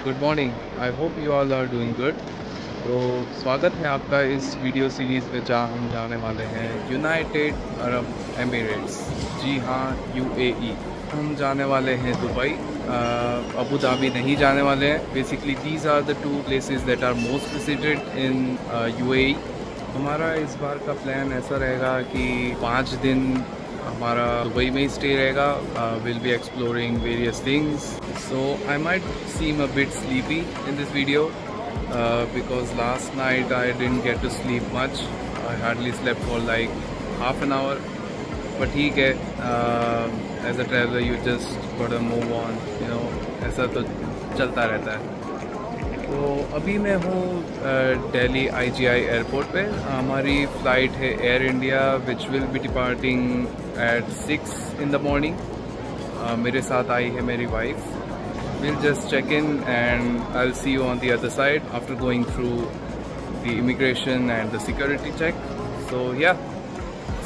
Good morning. I hope you all are doing good. तो स्वागत है आपका इस वीडियो सीरीज़ में जहाँ हम जाने वाले हैं यूनाइटेड अरब एमिरेट्स। जी हाँ, यूएई। हम जाने वाले हैं दुबई, अबू धाबी नहीं जाने वाले हैं। Basically these are the two places that are most visited in UAE. हमारा इस बार का प्लान ऐसा रहेगा कि 5 दिन हमारा दुबई में ही स्टे रहेगा। Will be exploring various things, so I might seem a bit sleepy in this video because last night I didn't get to sleep much. I hardly slept for like half an hour, but ठीक है, as a traveler you just gotta move on, you know, ऐसा तो चलता रहता है। तो अभी मैं हूँ दिल्ली IGI एयरपोर्ट पे। हमारी फ़्लाइट है Air India which will be departing at 6 in the morning। मेरे साथ आई है मेरी wife. We'll just check in and I'll see you on the other side after going through the immigration and the security check. So yeah,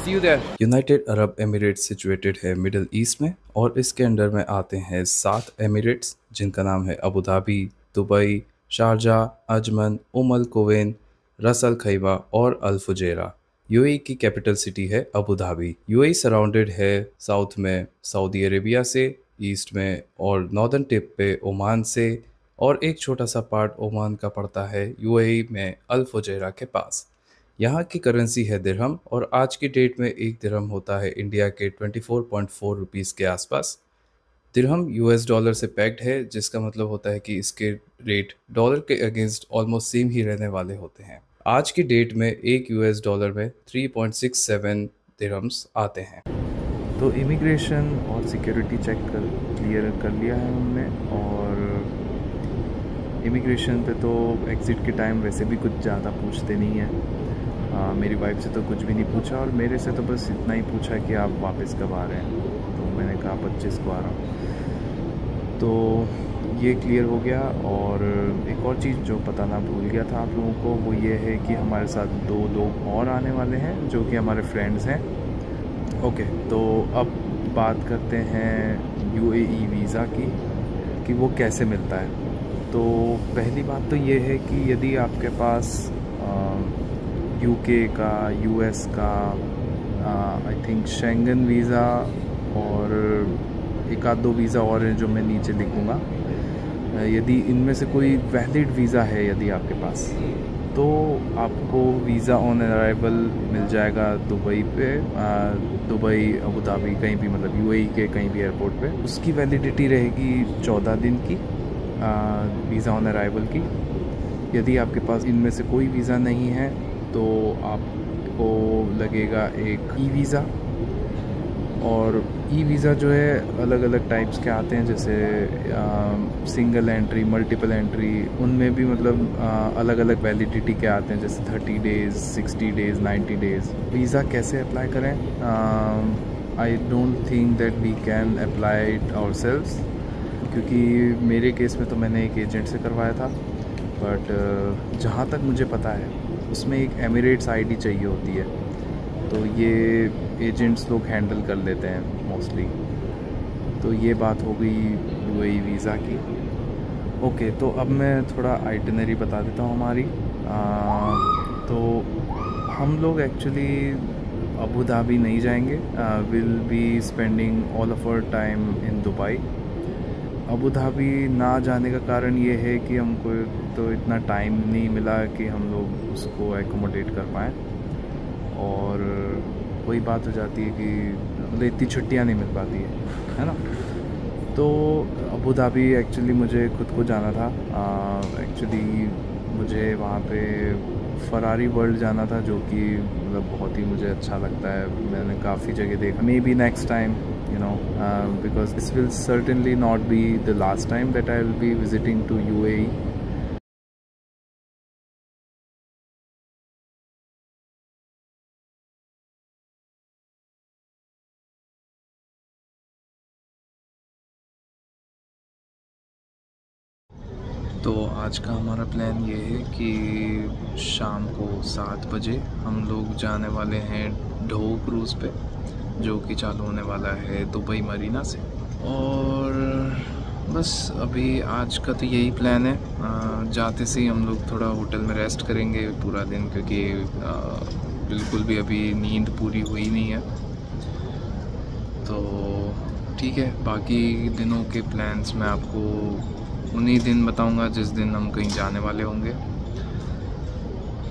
see you there. United Arab Emirates situated है middle east में, और इसके under में आते हैं 7 Emirates जिनका नाम है Abu Dhabi, Dubai, Sharjah, Ajman, Al Quwain, Ras Al Khaimah और अल फुजैरा। यूएई की कैपिटल सिटी है अबू धाबी। यूएई सराउंडेड है साउथ में सऊदी अरेबिया से, ईस्ट में और नॉर्दर्न टिप पे ओमान से, और एक छोटा सा पार्ट ओमान का पड़ता है यूएई में अल फुजैरा के पास। यहाँ की करेंसी है दिरहम, और आज की डेट में एक दिरहम होता है इंडिया के 24.4 रुपीज़ के आसपास। दिरहम यूएस डॉलर से पैक्ड है, जिसका मतलब होता है कि इसके रेट डॉलर के अगेंस्ट ऑलमोस्ट सेम ही रहने वाले होते हैं। आज की डेट में एक यूएस डॉलर में 3.67 दिरहम्स आते हैं। तो इमिग्रेशन और सिक्योरिटी चेक क्लियर कर लिया है हमने, और इमिग्रेशन पे तो एग्ज़िट के टाइम वैसे भी कुछ ज़्यादा पूछते नहीं हैं। मेरी वाइफ से तो कुछ भी नहीं पूछा, और मेरे से तो बस इतना ही पूछा कि आप वापस कब आ रहे हैं। तो मैंने कहा 25 को आ रहा हूँ। तो ये क्लियर हो गया। और एक और चीज़ जो बताना भूल गया था आप लोगों को, वो ये है कि हमारे साथ 2 लोग और आने वाले हैं जो कि हमारे फ्रेंड्स हैं। ओके, तो अब बात करते हैं यूएई वीज़ा की कि वो कैसे मिलता है। तो पहली बात तो ये है कि यदि आपके पास यूके का, यूएस का, आई थिंक शेंगन वीज़ा और एक आध 2 वीज़ा और हैं जो मैं नीचे लिखूँगा, यदि इनमें से कोई वैलिड वीज़ा है यदि आपके पास, तो आपको वीज़ा ऑन अराइवल मिल जाएगा दुबई पे, दुबई, अबू धाबी, कहीं भी, मतलब यूएई के कहीं भी एयरपोर्ट पे। उसकी वैलिडिटी रहेगी 14 दिन की, वीज़ा ऑन अराइवल की। यदि आपके पास इनमें से कोई वीज़ा नहीं है तो आपको लगेगा एक ई वीज़ा। और ई वीज़ा जो है अलग अलग टाइप्स के आते हैं, जैसे सिंगल एंट्री, मल्टीपल एंट्री, उनमें भी मतलब अलग अलग वैलिडिटी के आते हैं, जैसे 30 डेज़, 60 डेज़, 90 डेज़। वीज़ा कैसे अप्लाई करें? I don't think that we can apply it ourselves, क्योंकि मेरे केस में तो मैंने एक एजेंट से करवाया था। बट जहाँ तक मुझे पता है उसमें एक एमिरेट्स आईडी चाहिए होती है, तो ये एजेंट्स लोग हैंडल कर लेते हैं मोस्टली। तो ये बात हो गई यूएई वीज़ा की। ओके, तो अब मैं थोड़ा आइटिनरी बता देता हूँ हमारी। तो हम लोग एक्चुअली अबू धाबी नहीं जाएंगे। Will be spending all of our time in Dubai. Abu Dhabi ना जाने का कारण ये है कि हमको तो इतना टाइम नहीं मिला कि हम लोग उसको एकोमोडेट कर पाएँ, और वही बात हो जाती है कि मतलब इतनी छुट्टियां नहीं मिल पाती है ना। तो अबू धाबी एक्चुअली मुझे खुद को जाना था। एक्चुअली मुझे वहाँ पे फरारी वर्ल्ड जाना था, जो कि मतलब बहुत ही मुझे अच्छा लगता है। मैंने काफ़ी जगह देखा। May be next time, you know, because this will certainly not be the last time that I will be visiting to UAE. तो आज का हमारा प्लान ये है कि शाम को 7 बजे हम लोग जाने वाले हैं ढो क्रूज़ पे, जो कि चालू होने वाला है दुबई मरीना से। और बस अभी आज का तो यही प्लान है। जाते से ही हम लोग थोड़ा होटल में रेस्ट करेंगे पूरा दिन, क्योंकि बिल्कुल भी अभी नींद पूरी हुई नहीं है। तो ठीक है, बाकी दिनों के प्लान्स मैं आपको उन्हीं दिन बताऊंगा जिस दिन हम कहीं जाने वाले होंगे।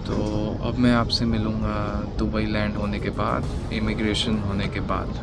तो अब मैं आपसे मिलूँगा दुबई लैंड होने के बाद, इमिग्रेशन होने के बाद।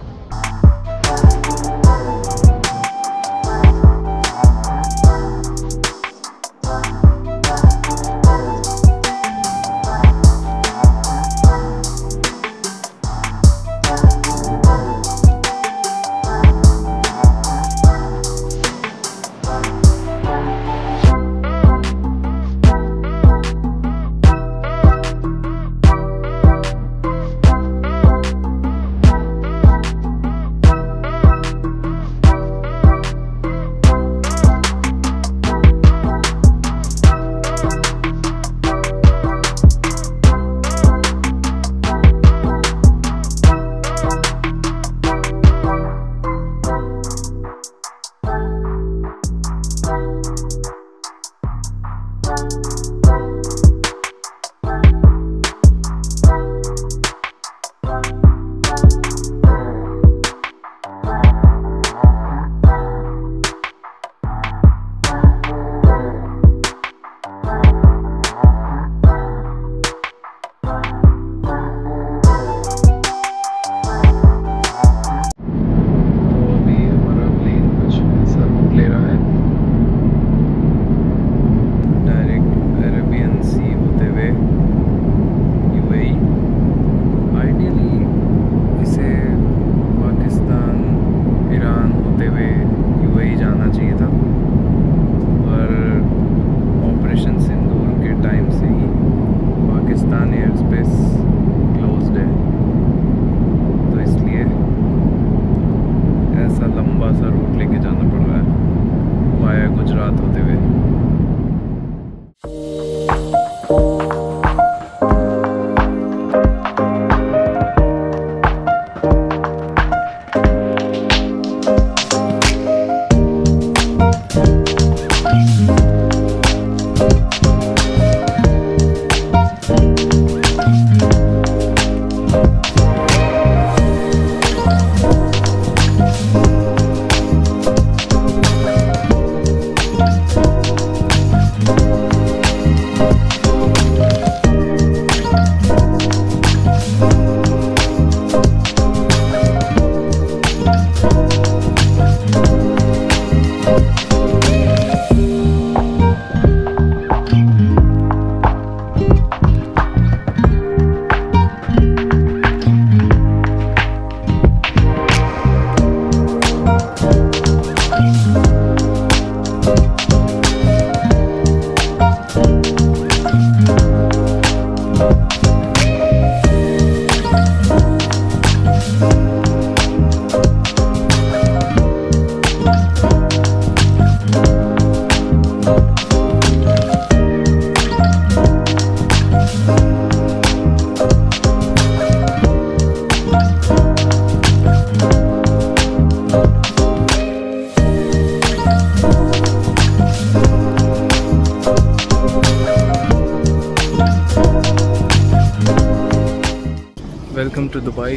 Welcome to Dubai.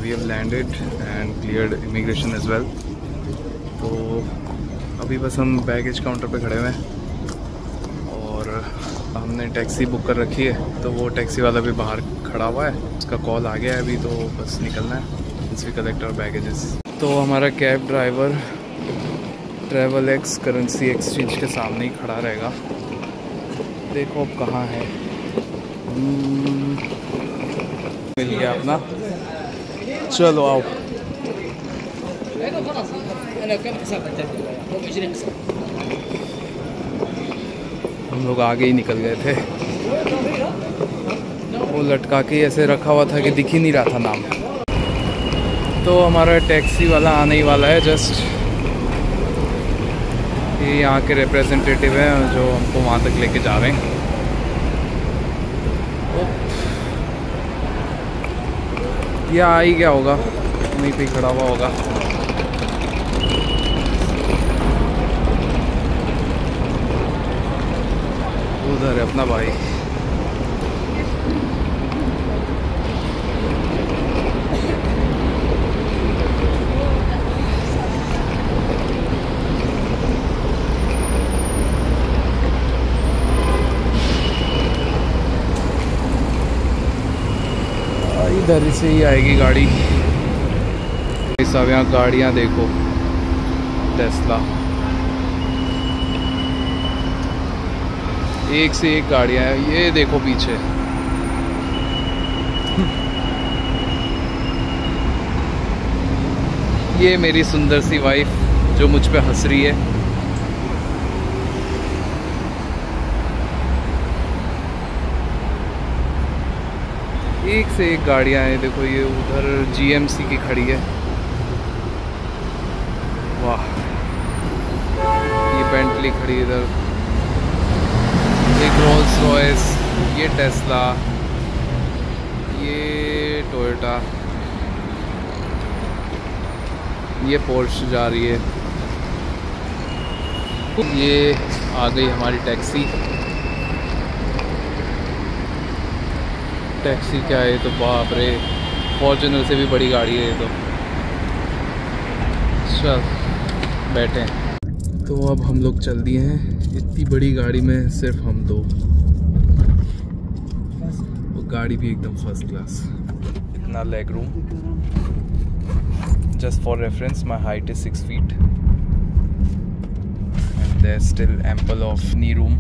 We have landed and cleared immigration as well. तो अभी बस हम बैगेज काउंटर पे खड़े हुए हैं और हमने टैक्सी बुक कर रखी है। तो वो टैक्सी वाला भी बाहर खड़ा हुआ है, उसका कॉल आ गया है अभी, तो बस निकलना है। It's we collect our baggages. तो हमारा cab driver travel ex currency exchange के सामने ही खड़ा रहेगा। देखो अब कहाँ है। मिल गया अपना, चलो आओ। हम लोग आगे ही निकल गए थे, वो लटका के ऐसे रखा हुआ था कि दिख ही नहीं रहा था नाम। तो हमारा टैक्सी वाला आने ही वाला है जस्ट। ये यहाँ के रिप्रेजेंटेटिव हैं जो हमको वहाँ तक लेके जा रहे हैं। ये आ ही गया होगा, वहीं पे खड़ा हुआ होगा। उधर है अपना भाई। इधर से ही आएगी गाड़ी। सब यहाँ गाड़ियाँ देखो, टेस्ला, एक से एक गाड़ियाँ हैं। ये देखो पीछे ये मेरी सुंदर सी वाइफ जो मुझ पे हंस रही है। एक से एक गाड़ियाँ हैं। देखो ये उधर GMC की खड़ी है, वाह। ये बेंटली खड़ी है इधर, एक रोल्स रॉयस, ये टेस्ला, ये टोयोटा, ये पोर्श जा रही है। ये आ गई हमारी टैक्सी। टैक्सी क्या है, तो बाप रे, फॉर्च्यूनर से भी बड़ी गाड़ी है ये तो। चल बैठे। तो अब हम लोग चल दिए हैं इतनी बड़ी गाड़ी में, सिर्फ हम दो, वो गाड़ी भी एकदम फर्स्ट क्लास। इतना leg room. Just for reference my height is 6 feet and there still ample of knee room.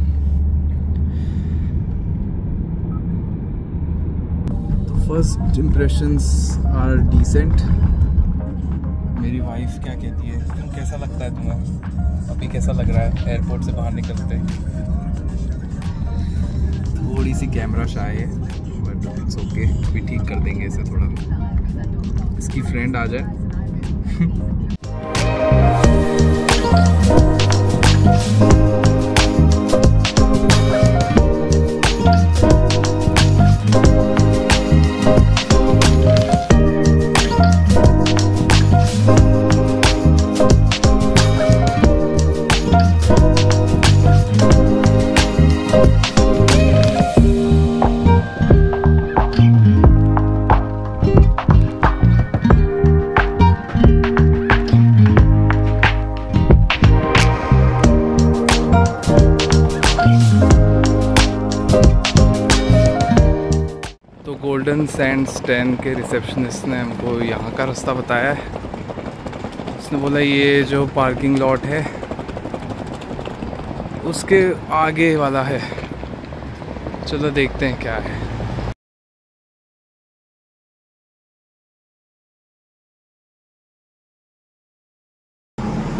First impressions are decent. मेरी वाइफ क्या कहती है, तुम कैसा लगता है तुम्हें, अभी कैसा लग रहा है एयरपोर्ट से बाहर निकलते? थोड़ी सी कैमरा शाय है बट इट्स ओके, अभी ठीक कर देंगे इसे थोड़ा। इसकी फ्रेंड आ जाए। गोल्डन सैंड्स 10 के रिसेप्शनिस्ट ने हमको यहाँ का रास्ता बताया है। उसने बोला ये जो पार्किंग लॉट है उसके आगे वाला है। चलो देखते हैं क्या है।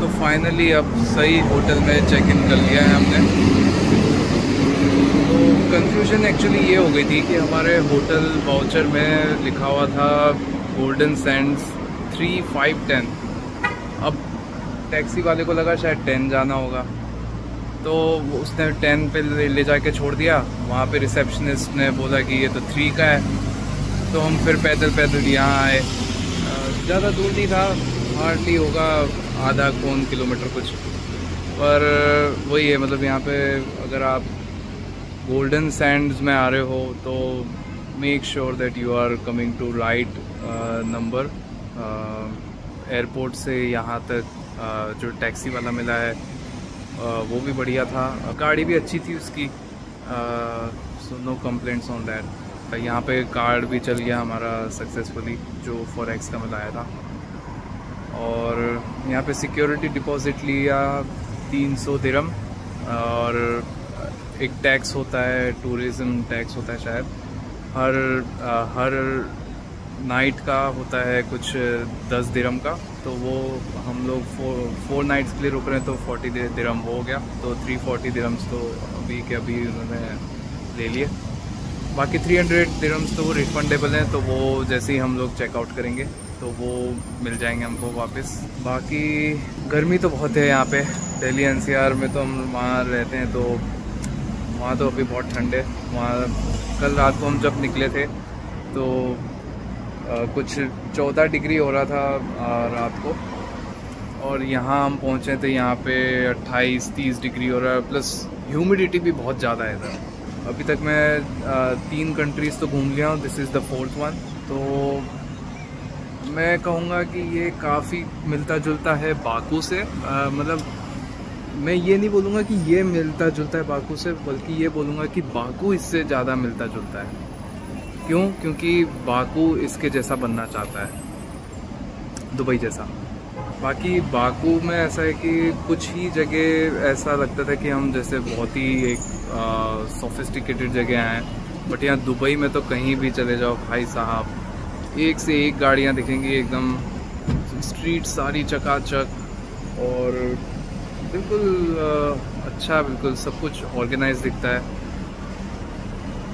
तो फाइनली अब सही होटल में चेक इन कर लिया है हमने। कंफ्यूजन एक्चुअली ये हो गई थी कि हमारे होटल वाउचर में लिखा हुआ था गोल्डन सैंड्स 3, 5, 10। अब टैक्सी वाले को लगा शायद 10 जाना होगा, तो उसने 10 पे ले जाके छोड़ दिया। वहाँ पे रिसेप्शनिस्ट ने बोला कि ये तो 3 का है। तो हम फिर पैदल यहाँ आए। ज़्यादा दूर नहीं था, हार्डली होगा आधा पौन किलोमीटर कुछ, पर वही है। मतलब यहाँ पे अगर आप गोल्डन सैंड्स में आ रहे हो तो make sure that you are coming to right number. Airport से यहाँ तक जो टैक्सी वाला मिला है वो भी बढ़िया था, गाड़ी भी अच्छी थी उसकी, so no complaints on that. यहाँ पे कार्ड भी चल गया हमारा सक्सेसफुली जो फॉरेक्स का मिलाया था। और यहाँ पे सिक्योरिटी डिपॉजिट लिया 300 दिरहम, और एक टैक्स होता है, टूरिज़्म टैक्स होता है शायद, हर नाइट का होता है कुछ 10 दिरहम का। तो वो हम लोग 4 नाइट्स के लिए रुक रहे हैं तो 40 दिरहम हो गया, तो 340 दिरहम्स तो अभी के अभी उन्होंने ले लिए। बाकी 300 दिरहम्स तो वो रिफंडेबल हैं, तो वो जैसे ही हम लोग चेकआउट करेंगे तो वो मिल जाएंगे हमको वापस। बाकी गर्मी तो बहुत है यहाँ पे, दिल्ली NCR में तो हम वहाँ रहते हैं, तो वहाँ तो अभी बहुत ठंड है। वहाँ कल रात को हम जब निकले थे तो कुछ 14 डिग्री हो रहा था रात को, और यहाँ हम पहुँचे तो यहाँ पे 28-30 डिग्री हो रहा है, प्लस ह्यूमिडिटी भी बहुत ज़्यादा है इधर। अभी तक मैं 3 कंट्रीज़ तो घूम लिया हूँ, this is the 4th one. तो मैं कहूँगा कि ये काफ़ी मिलता जुलता है बाकू से। मतलब मैं ये नहीं बोलूँगा कि ये मिलता जुलता है बाकू से, बल्कि ये बोलूँगा कि बाकू इससे ज़्यादा मिलता जुलता है। क्यों? क्योंकि बाकू इसके जैसा बनना चाहता है, दुबई जैसा। बाकी बाकू में ऐसा है कि कुछ ही जगह ऐसा लगता था कि हम जैसे बहुत ही एक सोफिस्टिकेटेड जगह आए हैं, बट यहाँ दुबई में तो कहीं भी चले जाओ भाई साहब, एक से एक गाड़ियाँ दिखेंगी, एकदम स्ट्रीट सारी चकाचक और बिल्कुल अच्छा, बिल्कुल सब कुछ ऑर्गेनाइज दिखता है।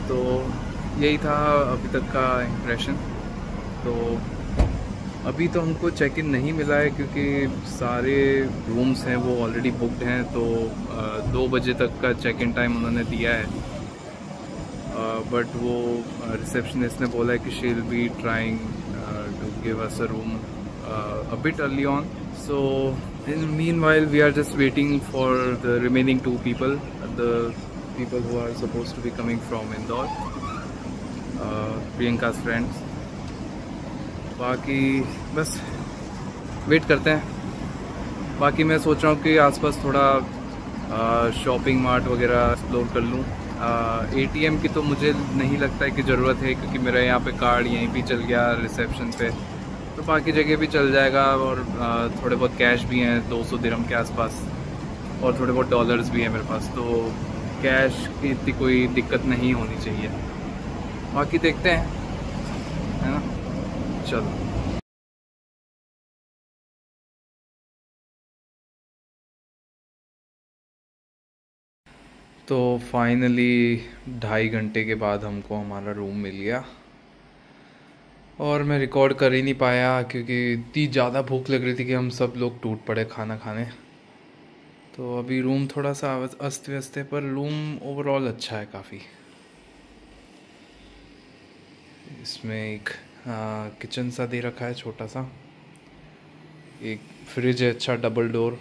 तो यही था अभी तक का इम्प्रेशन। तो अभी तो हमको चेक इन नहीं मिला है क्योंकि सारे रूम्स हैं वो ऑलरेडी बुकड हैं। तो 2 बजे तक का चेक इन टाइम उन्होंने दिया है, बट वो रिसेप्शनिस्ट ने बोला है कि she will be trying to give us a room a bit early on. So in meanwhile we are just waiting for the remaining 2 people, the people who are supposed to be coming from Indore, Priyanka's friends. बाकी बस wait करते हैं। बाकी मैं सोच रहा हूँ कि आसपास थोड़ा शॉपिंग मार्ट वगैरह एक्सप्लोर कर लूँ। ATM की तो मुझे नहीं लगता है कि ज़रूरत है, क्योंकि मेरा यहाँ पे कार्ड यहीं भी चल गया रिसेप्शन पे, तो बाकी जगह भी चल जाएगा। और थोड़े बहुत कैश भी हैं 200 दिरहम के आसपास, और थोड़े बहुत डॉलर्स भी हैं मेरे पास, तो कैश की इतनी कोई दिक्कत नहीं होनी चाहिए। बाकी देखते हैं, है ना। चलो तो फाइनली 2.5 घंटे के बाद हमको हमारा रूम मिल गया, और मैं रिकॉर्ड कर ही नहीं पाया क्योंकि इतनी ज़्यादा भूख लग रही थी कि हम सब लोग टूट पड़े खाना खाने। तो अभी रूम थोड़ा सा अस्त व्यस्त है, पर रूम ओवरऑल अच्छा है काफ़ी। इसमें एक किचन सा दे रखा है छोटा सा, एक फ्रिज है अच्छा डबल डोर,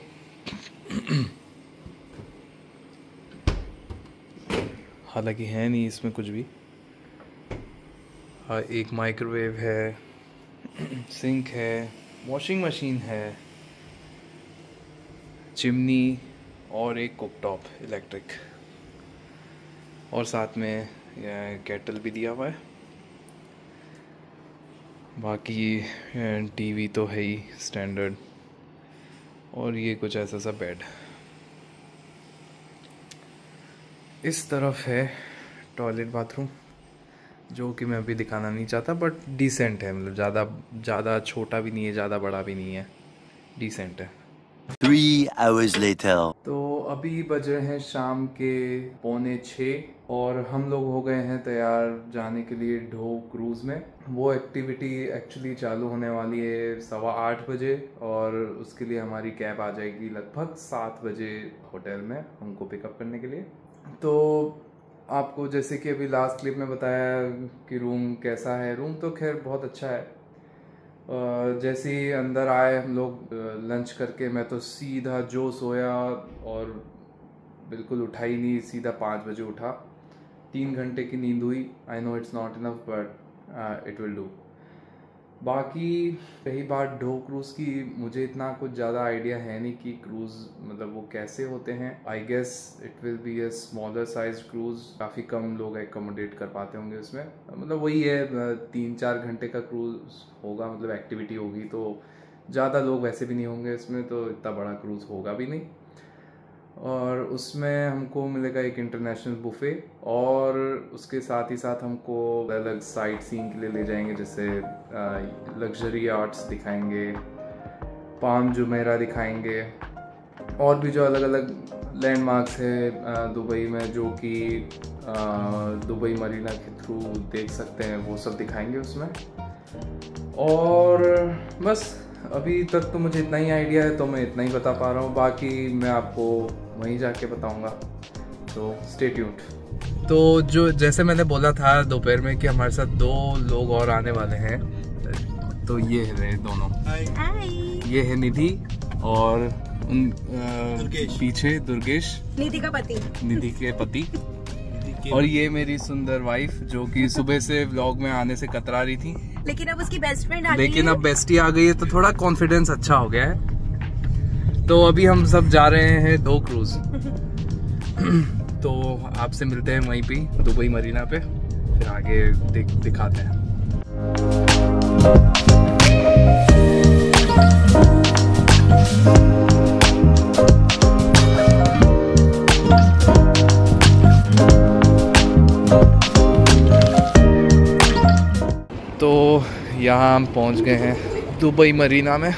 हालांकि है नहीं इसमें कुछ भी। एक माइक्रोवेव है, सिंक है, वॉशिंग मशीन है, चिमनी और एक कुकटॉप इलेक्ट्रिक, और साथ में केटल भी दिया हुआ है। बाकी टीवी तो है ही स्टैंडर्ड, और ये कुछ ऐसा सा बेड। इस तरफ है टॉयलेट बाथरूम, जो कि मैं अभी दिखाना नहीं चाहता, बट डिसेंट है, मतलब ज़्यादा छोटा भी नहीं है, ज़्यादा बड़ा भी नहीं है, डिसेंट है। 3 hours later. तो अभी बज रहे हैं शाम के 5:45 और हम लोग हो गए हैं तैयार जाने के लिए ढो क्रूज़ में। वो एक्टिविटी एक्चुअली चालू होने वाली है 8:15 बजे, और उसके लिए हमारी कैब आ जाएगी लगभग 7 बजे होटल में हमको पिकअप करने के लिए। तो आपको जैसे कि अभी लास्ट क्लिप में बताया कि रूम कैसा है, रूम तो खैर बहुत अच्छा है। जैसे ही अंदर आए हम लोग लंच करके, मैं तो सीधा जो सोया और बिल्कुल उठा ही नहीं, सीधा 5 बजे उठा। 3 घंटे की नींद हुई। I know it's not enough but it will do. बाकी रही बात ढो क्रूज़ की, मुझे इतना कुछ ज़्यादा आइडिया है नहीं कि क्रूज़ मतलब वो कैसे होते हैं। I guess it will be a smaller size cruise, काफ़ी कम लोग एकोमोडेट कर पाते होंगे उसमें। मतलब वही है 3-4 घंटे का क्रूज़ होगा, मतलब एक्टिविटी होगी, तो ज़्यादा लोग वैसे भी नहीं होंगे इसमें, तो इतना बड़ा क्रूज़ होगा भी नहीं। और उसमें हमको मिलेगा एक इंटरनेशनल बुफे, और उसके साथ ही साथ हमको अलग साइट सीइंग के लिए ले जाएंगे, जैसे लग्जरी आर्ट्स दिखाएंगे, पाम जुमेरा दिखाएंगे, और भी जो अलग अलग लैंडमार्क्स है दुबई में, जो कि दुबई मरीना के थ्रू देख सकते हैं, वो सब दिखाएंगे उसमें। और बस अभी तक तो मुझे इतना ही आइडिया है, तो मैं इतना ही बता पा रहा हूँ, बाकी मैं आपको वहीं जाके बताऊँगा, तो स्टे ट्यून्ड। तो जो जैसे मैंने बोला था दोपहर में कि हमारे साथ 2 लोग और आने वाले हैं, तो ये है दोनों। ये है निधि और उन पीछे दुर्गेश, निधि का पति, निधि के पति, और ये मेरी सुंदर वाइफ जो कि सुबह से व्लॉग में आने से कतरा रही थी, लेकिन अब उसकी बेस्ट फ्रेंड आ गई है। लेकिन अब बेस्टी आ गई है तो थोड़ा कॉन्फिडेंस अच्छा हो गया है। तो अभी हम सब जा रहे हैं ढो क्रूज। तो आपसे मिलते हैं वहीं पे दुबई मरीना पे, फिर आगे दिखाते हैं। तो यहाँ हम पहुँच गए हैं दुबई मरीना में।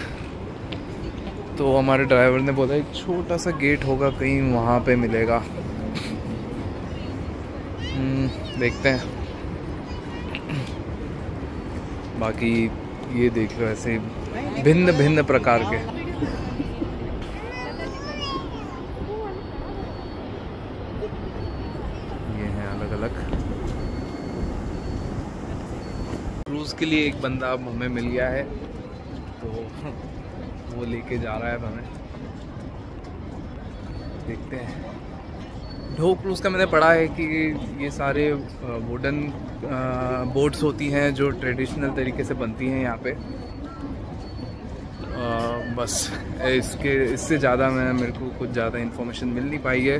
तो हमारे ड्राइवर ने बोला एक छोटा सा गेट होगा कहीं वहाँ पे मिलेगा, देखते हैं। बाकी ये देख लो ऐसे भिन्न भिन्न प्रकार के। ये हैं अलग अलग। क्रूज़ के लिए एक बंदा अब हमें मिल गया है, तो वो लेके जा रहा है अब हमें, देखते हैं। ढो क्रूज़ का मैंने पढ़ा है कि ये सारे वुडन बोट्स होती हैं जो ट्रेडिशनल तरीके से बनती हैं यहाँ पे। बस इससे ज़्यादा मेरे को कुछ ज़्यादा इन्फॉर्मेशन मिल नहीं पाई है।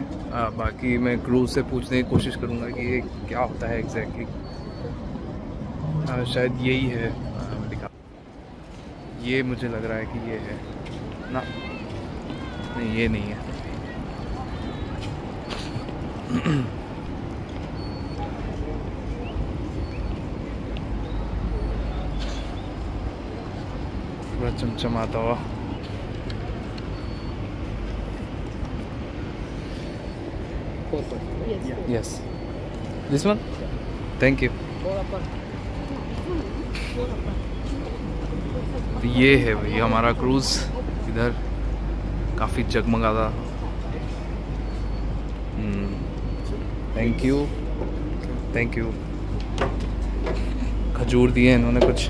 बाकी मैं क्रूज़ से पूछने की कोशिश करूँगा कि ये क्या होता है एग्जैक्टली। शायद यही है, दिखा, ये मुझे लग रहा है कि ये है ना, नहीं ये नहीं है। पूरा चमचमाता हुआ। Yes, this one, thank you. तो ये है भाई हमारा क्रूज, इधर काफ़ी जगमगाता। Thank you, thank you. खजूर दिए इन्होंने कुछ।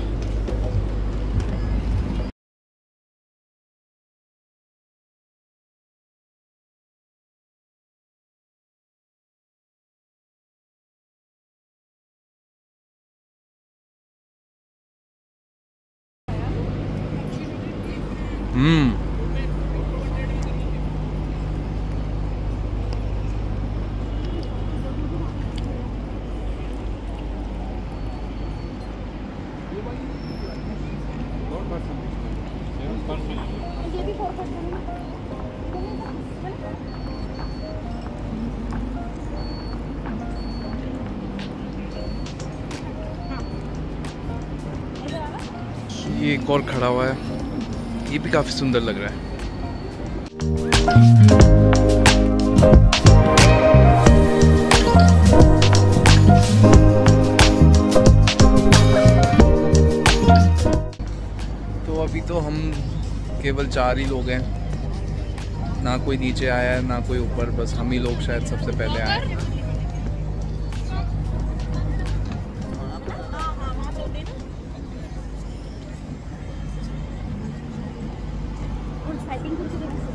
ये एक और खड़ा हुआ है, ये भी काफ़ी सुंदर लग रहा है। तो अभी तो हम केवल 4 ही लोग हैं, ना कोई नीचे आया है ना कोई ऊपर, बस हम ही लोग शायद सबसे पहले आए।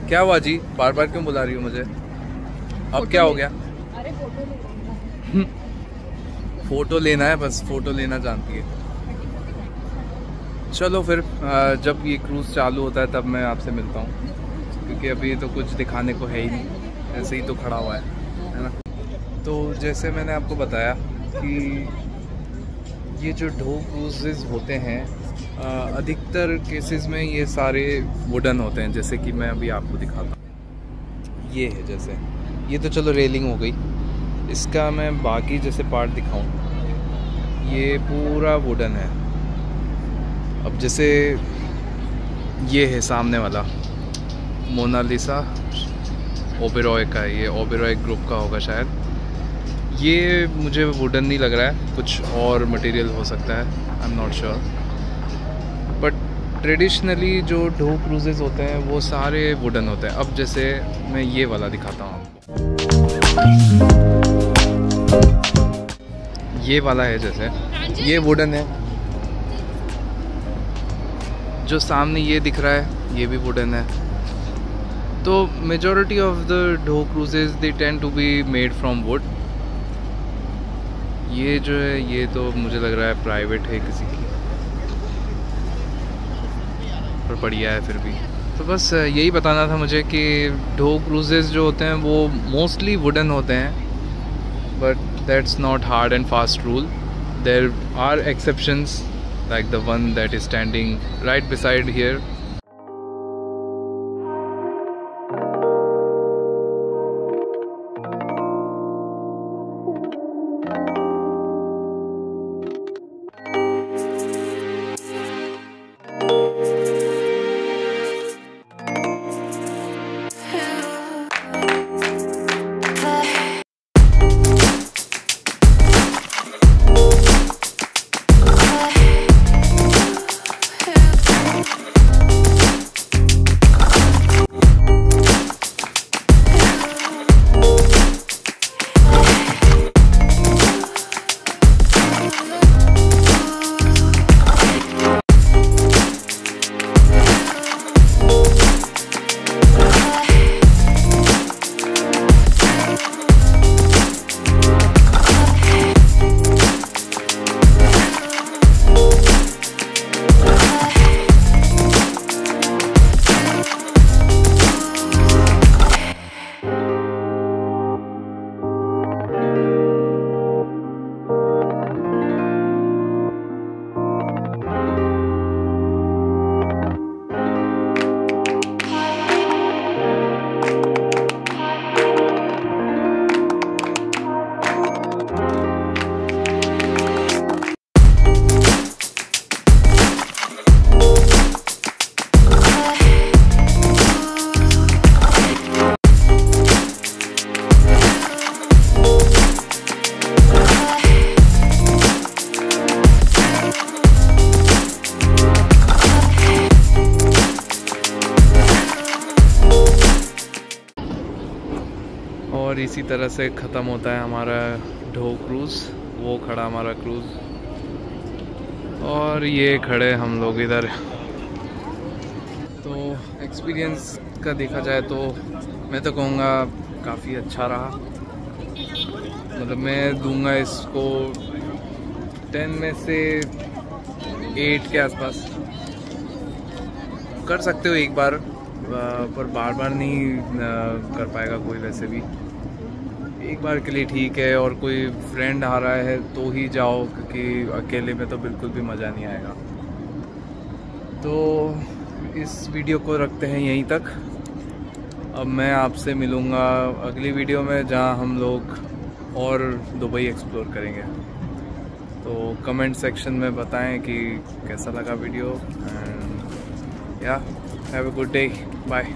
क्या हुआ जी, बार बार क्यों बुला रही हो मुझे? अब क्या हो गया? अरे फोटो लेना है, बस फोटो लेना जानती है। चलो फिर जब ये क्रूज़ चालू होता है तब मैं आपसे मिलता हूँ, क्योंकि अभी तो कुछ दिखाने को है ही नहीं, ऐसे ही तो खड़ा हुआ है ना। तो जैसे मैंने आपको बताया कि ये जो ढो क्रूजेज़ होते हैं अधिकतर केसेस में ये सारे वुडन होते हैं, जैसे कि मैं अभी आपको दिखाता हूँ। ये है, जैसे ये तो चलो रेलिंग हो गई, इसका मैं बाकी जैसे पार्ट दिखाऊं, ये पूरा वुडन है। अब जैसे ये है सामने वाला मोनालिसा ओबेरॉय का है, ये ओबेरॉय ग्रुप का होगा शायद। ये मुझे वुडन नहीं लग रहा है, कुछ और मटेरियल हो सकता है, I am not sure. But traditionally जो ढो क्रूजेज़ होते हैं वो सारे वुडन होते हैं। अब जैसे मैं ये वाला दिखाता हूँ आपको, ये वाला है, जैसे ये वुडन है। जो सामने ये दिख रहा है ये भी वुडन है, तो majority of the dhow cruises they tend to be made from wood. ये जो है ये तो मुझे लग रहा है प्राइवेट है किसी की, पर बढ़िया है फिर भी। तो बस यही बताना था मुझे कि ढो क्रूजेज जो होते हैं वो मोस्टली वुडन होते हैं, but that's not hard and fast rule. There are exceptions like the one that is standing right beside here. और इसी तरह से ख़त्म होता है हमारा ढो क्रूज़। वो खड़ा हमारा क्रूज़ और ये खड़े हम लोग इधर। तो एक्सपीरियंस का देखा जाए तो मैं तो कहूँगा काफ़ी अच्छा रहा। मतलब मैं दूंगा इसको 10 में से 8 के आसपास। कर सकते हो एक बार, पर बार बार नहीं कर पाएगा कोई। वैसे भी एक बार के लिए ठीक है, और कोई फ्रेंड आ रहा है तो ही जाओ, क्योंकि अकेले में तो बिल्कुल भी मज़ा नहीं आएगा। तो इस वीडियो को रखते हैं यहीं तक। अब मैं आपसे मिलूँगा अगली वीडियो में, जहाँ हम लोग और दुबई एक्सप्लोर करेंगे। तो कमेंट सेक्शन में बताएं कि कैसा लगा video. And ya have a good day, bye.